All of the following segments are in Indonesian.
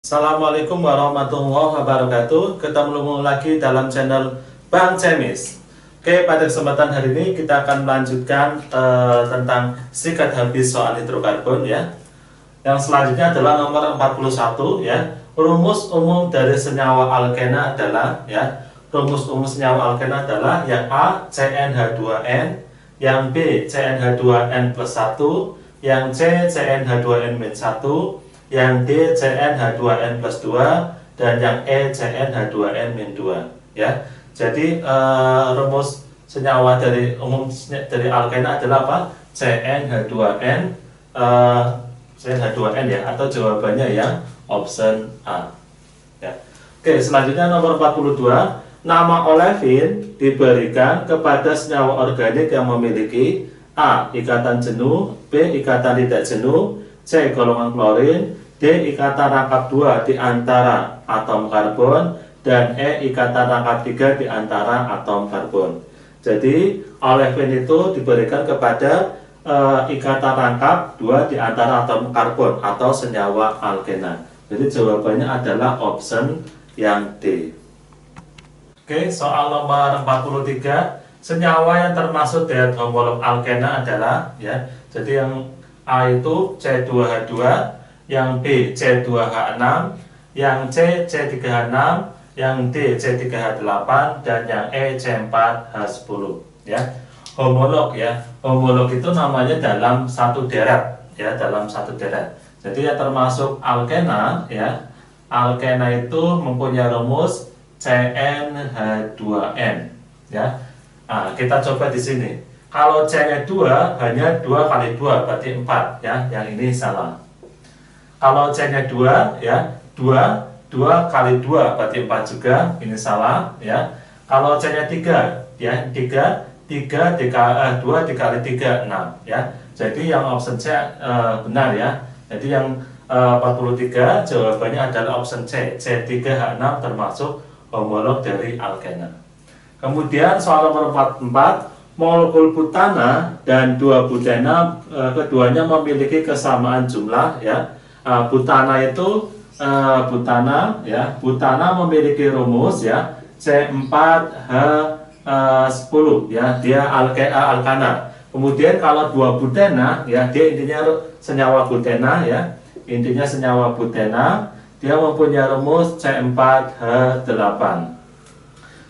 Assalamualaikum warahmatullahi wabarakatuh. Ketemu lagi dalam channel Bang Cemis. Oke, pada kesempatan hari ini kita akan melanjutkan tentang sikat habis soal hidrokarbon ya. Yang selanjutnya adalah nomor 41 ya. Rumus umum dari senyawa alkena adalah ya. Rumus umum senyawa alkena adalah yang A CnH2n, yang B CnH2n plus 1, yang C CnH2n-1, yang D CnH2n plus 2, dan yang E CnH2n-2 ya. Jadi rumus senyawa dari umum dari alkena adalah apa? CnH2n, CnH2n ya, atau jawabannya yang option A ya. Oke, selanjutnya nomor 42. Nama olefin diberikan kepada senyawa organik yang memiliki A. Ikatan jenuh, B. Ikatan tidak jenuh, C. Golongan klorin, D. Ikatan rangkap 2 di antara atom karbon, dan E. Ikatan rangkap 3 di antara atom karbon. Jadi olefin itu diberikan kepada ikatan rangkap 2 di antara atom karbon atau senyawa alkena. Jadi jawabannya adalah option yang D. Oke, soal nomor 43. Senyawa yang termasuk diet homolog alkena adalah ya. Jadi yang A itu C2H2, yang B C2H6, yang C C3H6, yang D C3H8, dan yang E C4H10 ya. Homolog ya. Homolog itu namanya dalam satu deret ya, dalam satu deret. Jadi yang termasuk alkena ya. Alkena itu mempunyai rumus CnH2n ya. Nah, kita coba di sini. Kalau C-nya 2 hanya 2 kali 2 berarti 4 ya. Yang ini salah. Kalau C-nya 2 ya, 2 kali 2 berarti 4 juga, ini salah ya. Kalau C-nya 3 ya, 2 dikali 3 6 ya. Jadi yang option C benar ya. Jadi yang 43 jawabannya adalah option C, C3H6 termasuk homolog dari alkena. Kemudian soal nomor 44, molekul butana dan 2 butena keduanya memiliki kesamaan jumlah ya. Butana itu butana ya. Butana memiliki rumus ya C4H10 ya, dia alkana. Kemudian kalau 2 butena ya, dia intinya senyawa butena ya. Intinya senyawa butena, dia mempunyai rumus C4H8.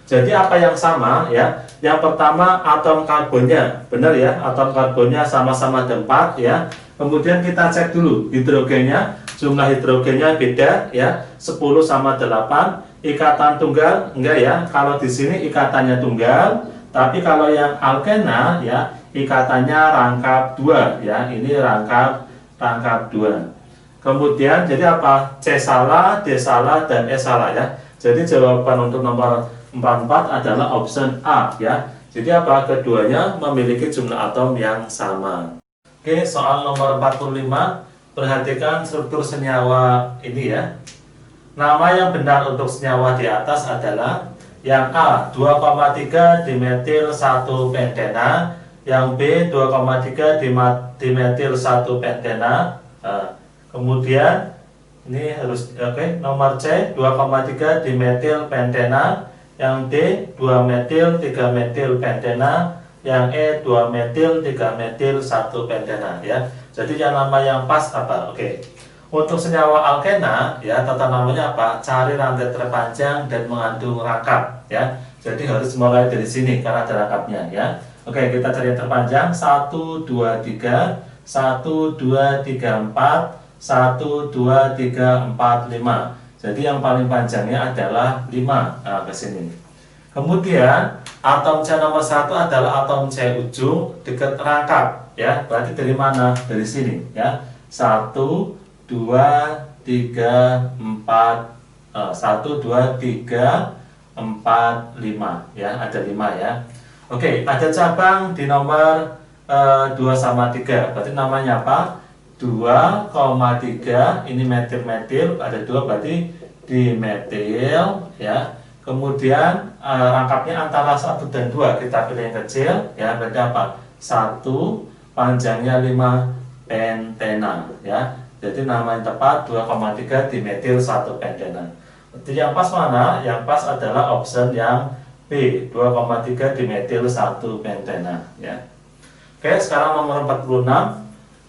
Jadi apa yang sama ya? Yang pertama atom karbonnya, benar ya? Atom karbonnya sama-sama ada 4 ya. Kemudian kita cek dulu hidrogennya, jumlah hidrogennya beda ya, 10 sama 8. Ikatan tunggal enggak ya? Kalau di sini ikatannya tunggal, tapi kalau yang alkena ya, ikatannya rangkap 2 ya. Ini rangkap 2. Kemudian jadi apa? C salah, D salah, dan E salah ya. Jadi jawaban untuk nomor 44 adalah option A ya. Jadi apa? Keduanya memiliki jumlah atom yang sama. Oke, soal nomor 45. Perhatikan struktur senyawa ini ya. Nama yang benar untuk senyawa di atas adalah yang A 2,3 dimetil 1 pentena, yang B 2,3 dimetil 1 pentena. Kemudian ini harus nomor C 2,3 dimetil pentena, yang D 2 metil 3 metil pentena, yang E 2 metil 3 metil 1 pentena ya. Jadi yang nama yang pas apa? Oke. Untuk senyawa alkena ya, tata namanya apa? Cari rantai terpanjang dan mengandung rangkap ya. Jadi harus mulai dari sini karena ada rangkapnya ya. Oke, kita cari yang terpanjang 1 2 3 1 2 3 4 1 2 3 4 5. Jadi yang paling panjangnya adalah 5. Nah, ke sini. Kemudian atom C nomor 1 adalah atom C ujung dekat rangkap ya. Berarti dari mana? Dari sini ya. 1 2 3 4 1 2 3 4 5 ya, ada 5 ya. Oke, ada cabang di nomor 2 sama 3. Berarti namanya apa? 2,3 ini metil-metil, ada 2 berarti dimetil ya. Kemudian rangkapnya antara 1 dan 2, kita pilih yang kecil ya. Berarti apa? 1 panjangnya 5 pentena ya. Jadi nama yang tepat 2,3 dimetil 1 pentena. Jadi yang pas mana? Yang pas adalah option yang B, 2,3 dimetil 1 pentena ya. Oke, sekarang nomor 46.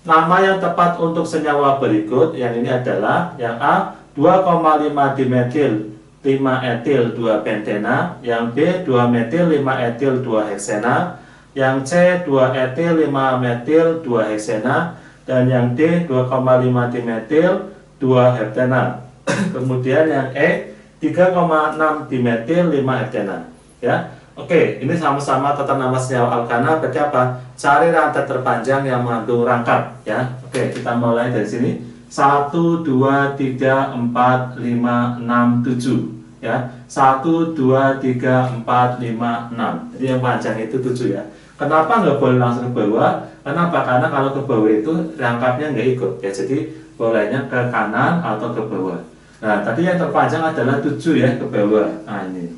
Nama yang tepat untuk senyawa berikut yang ini adalah yang A 2,5 dimetil 5 etil 2 pentena, yang B 2 metil 5 etil 2 heksena, yang C 2 etil 5 metil 2 heksena, dan yang D 2,5 dimetil 2 heptena. Kemudian yang E 3,6 dimetil 5 heptena ya. Oke, ini sama-sama tata nama senyawa alkana. Berarti apa? Cari rantai terpanjang yang mengandung rangkap ya. Oke, kita mulai dari sini. 1, 2, 3, 4, 5, 6, 7 ya. 1, 2, 3, 4, 5, 6. Jadi yang panjang itu 7 ya. Kenapa nggak boleh langsung ke bawah? Kenapa? Karena kalau ke bawah itu rangkapnya nggak ikut ya. Jadi bolehnya ke kanan atau ke bawah. Nah, tadi yang terpanjang adalah 7 ya, ke bawah. Nah, ini.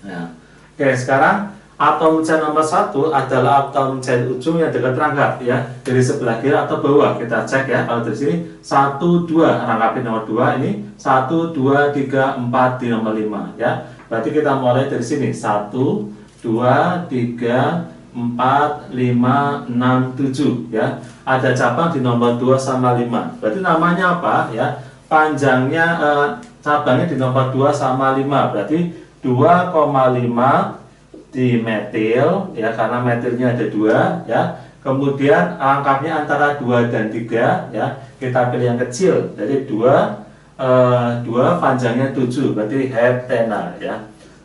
Nah. Oke, sekarang atom C nomor 1 adalah atom C ujung yang dekat rangkap ya, dari sebelah kiri atau bawah. Kita cek ya, kalau dari sini 1, 2 rangkapin nomor 2, ini 1, 2, 3, 4 di nomor 5 ya. Berarti kita mulai dari sini 1, 2, 3, 4, 5, 6, 7 ya. Ada cabang di nomor 2 sama 5. Berarti namanya apa ya? Panjangnya cabangnya di nomor 2 sama 5. Berarti 2,5 dimetil ya, karena metilnya ada 2 ya. Kemudian rangkapnya antara 2 dan 3 ya. Kita pilih yang kecil. Jadi 2 panjangnya 7, berarti heptena ya.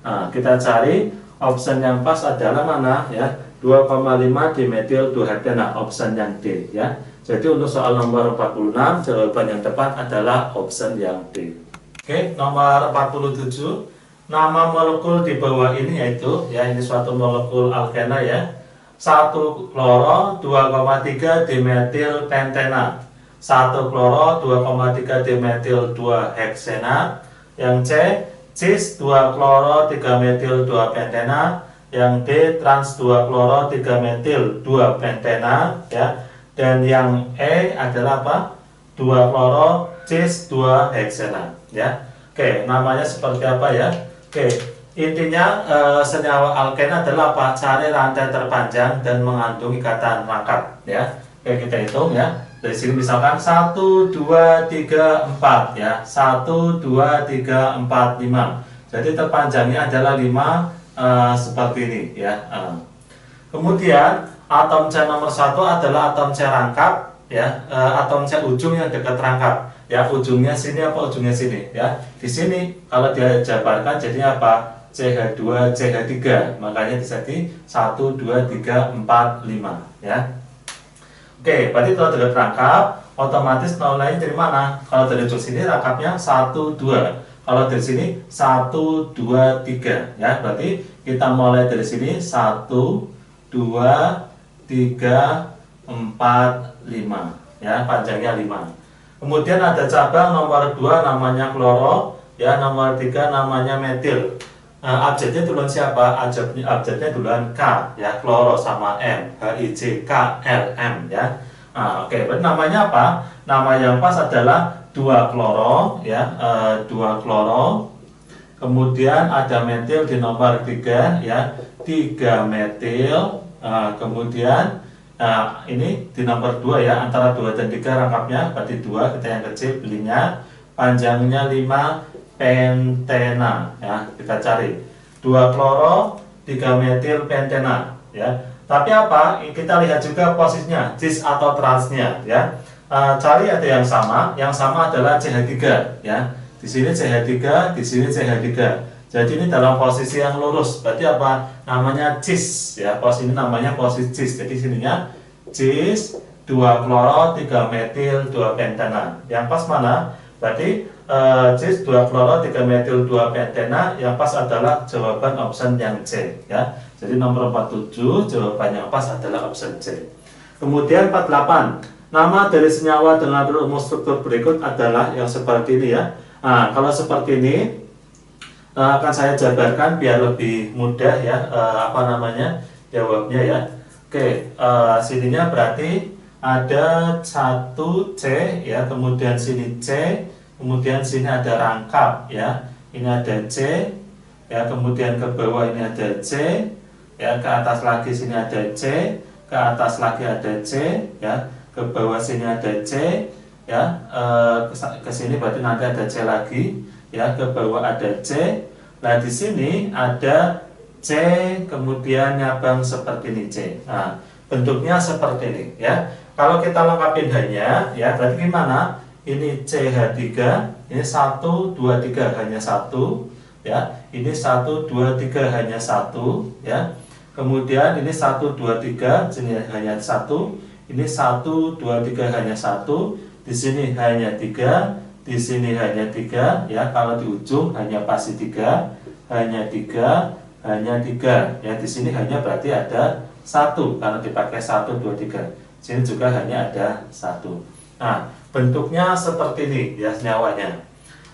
Nah, kita cari option yang pas adalah mana ya? 2,5 dimetil 2 heptena, option yang D ya. Jadi untuk soal nomor 46 jawaban yang tepat adalah option yang D. Oke, nomor 47. Nama molekul di bawah ini yaitu ya, ini suatu molekul alkena ya. 1 kloro 2,3 dimetil pentena, 1 kloro 2,3 dimetil 2 heksena, yang C cis 2 kloro 3 metil 2 pentena, yang D trans 2 kloro 3 metil 2 pentena ya. Dan yang E adalah apa? 2 kloro cis 2 heksena ya. Oke, namanya seperti apa ya? Oke, intinya senyawa alkena adalah apa? Cari rantai terpanjang dan mengandung ikatan rangkap ya. Oke, kita hitung ya. Dari sini misalkan 1, 2, 3, 4 ya. 1, 2, 3, 4, 5. Jadi terpanjangnya adalah 5 seperti ini ya. Kemudian atom C nomor 1 adalah atom C rangkap ya. Atom C ujung yang dekat rangkap. Ya, ujungnya sini apa ujungnya sini ya. Di sini kalau dia jabarkan jadinya apa? CH2 CH3. Makanya jadi 1 2 3 4 5 ya. Oke, berarti kalau dekat rangkap otomatis nolnya dari mana? Kalau dari ujung sini rangkapnya 1 2. Kalau dari sini 1 2 3 ya. Berarti kita mulai dari sini 1 2 3 4 5 ya, panjangnya 5. Kemudian ada cabang nomor 2 namanya kloro ya, nomor 3 namanya metil. Abjadnya duluan siapa? Abjadnya duluan K ya, kloro sama M, HIJ K L M ya. Oke, berarti namanya apa? Nama yang pas adalah 2 kloro ya, 2 kloro. Kemudian ada metil di nomor 3 ya, 3 metil. Kemudian ini di nomor 2 ya, antara 2 dan 3 rangkapnya, berarti 2, kita yang kecil belinya, panjangnya 5 pentena ya. Kita cari 2 kloro 3 metil pentena ya. Tapi apa? Kita lihat juga posisinya, cis atau transnya ya. Cari ada yang sama adalah CH3 ya. Di sini CH3, di sini CH3. Jadi ini dalam posisi yang lurus, berarti apa? Namanya cis ya, posisi ini namanya posisi cis. Jadi sininya cis 2 kloro 3 metil 2 pentena. Yang pas mana? Berarti cis 2 kloro 3 metil 2 pentena. Yang pas adalah jawaban option yang C ya. Jadi nomor 47 jawaban yang pas adalah option C. Kemudian 48. Nama dari senyawa dengan rumus struktur berikut adalah yang seperti ini ya. Nah, kalau seperti ini akan saya jabarkan biar lebih mudah ya, jawabnya ya. Oke, sininya berarti ada 1C ya, kemudian sini C, kemudian sini ada rangkap ya. Ini ada C ya, kemudian ke bawah ini ada C ya, ke atas lagi sini ada C, ke atas lagi ada C ya, ke bawah sini ada C ya, ke sini berarti nanti ada C lagi ya, ke bawah ada C. Nah, di sini ada C, kemudian nyabang seperti ini C. Nah, bentuknya seperti ini ya. Kalau kita lengkapin hanya ya, berarti gimana? Ini CH3, ini 1, 2, 3 hanya 1 ya. Ini 1, 2, 3 hanya 1 ya. Kemudian ini 1, 2, 3, sini hanya 1. Ini 1, 2, 3 hanya 1. Di sini hanya 3, di sini hanya 3 ya. Kalau di ujung hanya pasti 3, hanya 3, hanya 3 ya. Di sini hanya berarti ada 1 karena dipakai 1, 2, 3. Sini juga hanya ada 1. Nah, bentuknya seperti ini ya senyawanya.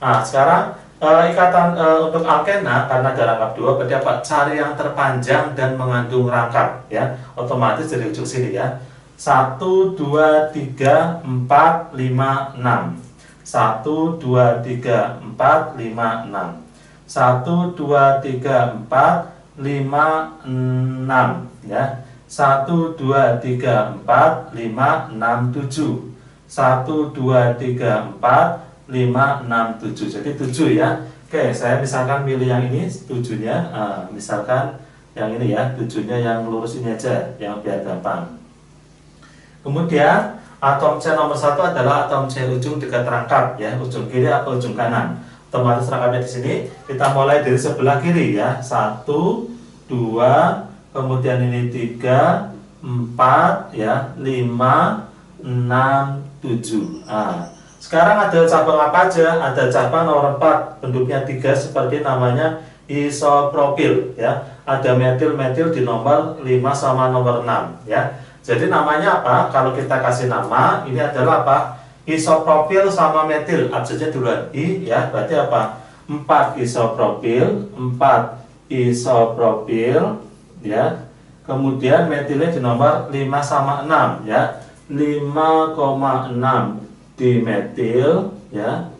Nah, sekarang ikatan untuk alkena karena ada rangkap 2 berarti apa? Cari yang terpanjang dan mengandung rangkap ya. Otomatis dari ujung sini ya. 1, 2, 3, 4, 5, 6. 1, 2, 3, 4, 5, 6. 1, 2, 3, 4, 5, 6 ya. 1, 2, 3, 4, 5, 6, 7. 1, 2, 3, 4, 5, 6, 7. Jadi 7 ya. Oke, saya misalkan milih yang ini 7-nya. Misalkan yang ini ya, 7-nya yang lurus ini aja, yang biar gampang. Kemudian atom C nomor 1 adalah atom C ujung dekat rangkap ya, ujung kiri atau ujung kanan. Otomatis rangkapnya di sini. Kita mulai dari sebelah kiri ya. 1, 2, kemudian ini 3, 4 ya, 5, 6, 7. Nah, sekarang ada cabang apa aja? Ada cabang nomor 4, bentuknya 3 seperti namanya isopropil ya. Ada metil di nomor 5 sama nomor 6 ya. Jadi namanya apa? Kalau kita kasih nama, ini adalah apa? Isopropil sama metil. Abjadnya duluan I ya, berarti apa? 4 isopropil, 4 isopropil ya. Kemudian metilnya di nomor 5 sama 6 ya. 5,6 dimetil ya.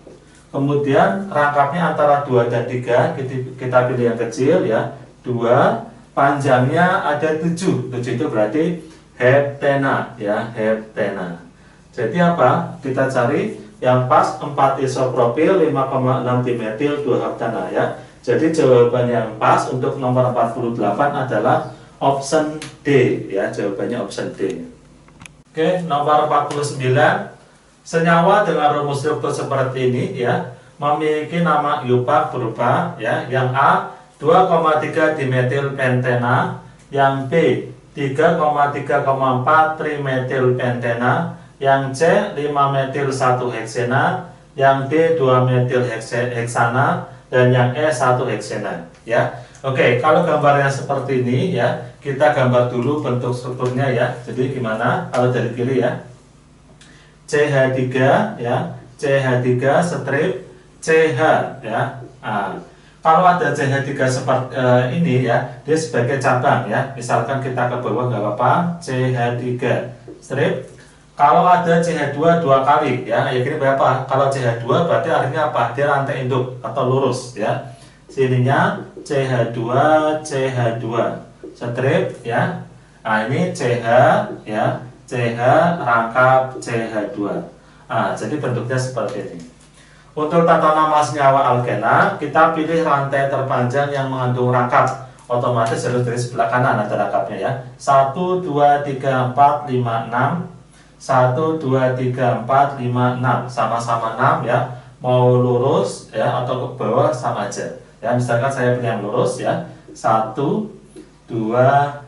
Kemudian rangkapnya antara 2 dan 3, kita pilih yang kecil ya. 2, panjangnya ada 7. 7 itu berarti heptena ya, heptena. Jadi apa? Kita cari yang pas 4 isopropil, 5,6 dimetil, 2 heptena ya. Jadi jawaban yang pas untuk nomor 48 adalah option D ya, jawabannya option D. Oke, nomor 49. Senyawa dengan rumus struktur seperti ini ya, memiliki nama IUPAC berupa ya, yang A 2,3 dimetil pentena, yang B 3,3,4 trimetil pentena, yang C 5 metil 1 heksena, yang D 2 metil heksana, dan yang E 1 heksena ya. Oke, kalau gambarnya seperti ini ya, kita gambar dulu bentuk strukturnya ya. Jadi gimana kalau dari kiri ya? CH3 ya, CH3 strip CH ya. Nah, kalau ada CH3 seperti ini ya, dia sebagai cabang ya. Misalkan kita ke bawah nggak apa-apa, CH3 strip. Kalau ada CH2 2 kali ya, kira berapa? Kalau CH2 berarti artinya apa? Dia rantai induk atau lurus ya. Sininya CH2 CH2 strip ya. Nah, ini CH ya. CH rangkap CH2. Nah, jadi bentuknya seperti ini. Untuk tata nama senyawa alkena, kita pilih rantai terpanjang yang mengandung rangkap. Otomatis harus dari sebelah kanan ada rangkapnya ya. 1, 2, 3, 4, 5, 6. 1, 2, 3, 4, 5, 6. Sama-sama 6 ya. Mau lurus ya atau ke bawah sama aja. Ya, misalkan saya pilih yang lurus ya. 1, 2,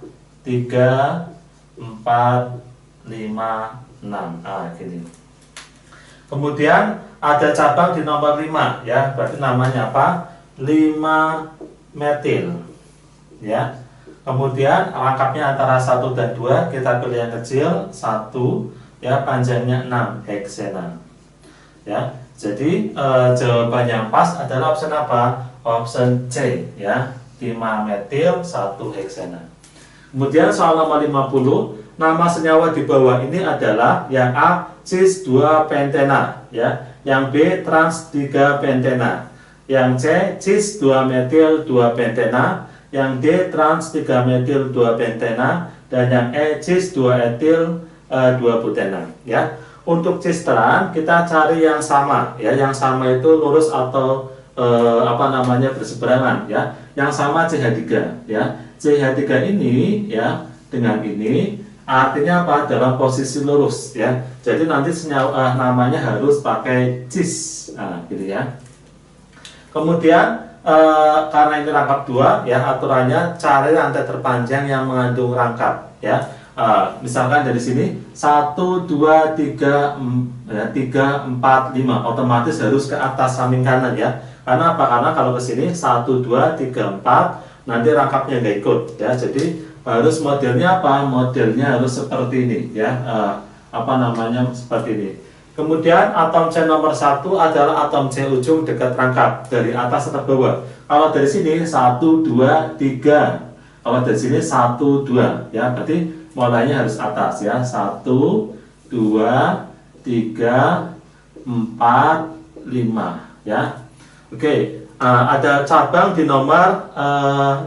3, 4, 5, 6. Nah, gini. Kemudian ada cabang di nomor 5 ya, berarti namanya apa? 5 metil ya. Kemudian rangkapnya antara 1 dan 2, kita pilih yang kecil 1 ya, panjangnya 6 heksena ya. Jadi jawaban yang pas adalah option apa? Option C ya, 5 metil 1 heksena. Kemudian soal nomor 50, nama senyawa di bawah ini adalah yang A cis 2 pentena ya, yang B trans 3 pentena, yang C cis 2 metil 2 pentena, yang D trans 3 metil 2 pentena, dan yang E cis 2 etil 2 butena ya. Untuk cis trans kita cari yang sama ya, yang sama itu lurus atau berseberangan ya. Yang sama CH3 ya. CH3 ini ya dengan ini artinya apa? Dalam posisi lurus ya. Jadi nanti senyawa namanya harus pakai cis gitu ya. Kemudian karena ini rangkap 2 ya, aturannya cari rantai terpanjang yang mengandung rangkap ya. Misalkan dari sini 1 2 3 3 4 5 otomatis harus ke atas samping kanan ya. Karena apa? Karena kalau ke sini 1 2 3 4 nanti rangkapnya nggak ikut ya. Jadi harus modelnya apa? Modelnya harus seperti ini ya. Seperti ini. Kemudian atom C nomor 1 adalah atom C ujung dekat rangkap dari atas atau bawah. Kalau dari sini 1 2 3. Kalau dari sini 1 2 ya, berarti mulainya harus atas ya. 1 2 3 4 5 ya. Oke, ada cabang di nomor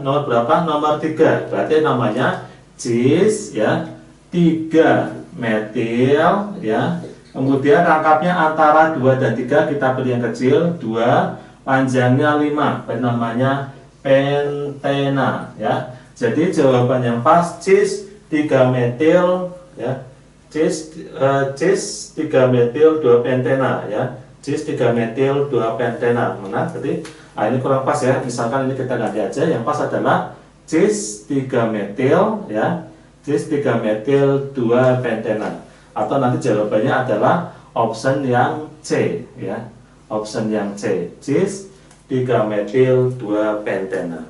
berapa? Nomor 3. Berarti namanya cis ya, 3 metil ya. Kemudian rangkapnya antara 2 dan 3, kita pilih yang kecil 2, panjangnya 5, namanya pentena ya. Jadi jawaban yang pas cis 3 metil ya. Cis 3 metil 2 pentena ya. Cis 3 metil 2 pentena. Mana? Berarti ini kurang pas ya. Misalkan ini kita ganti aja. Yang pas adalah cis 3 metil ya. Cis 3 metil 2 pentena. Atau nanti jawabannya adalah option yang C ya. Option yang C. Cis 3 metil 2 pentena.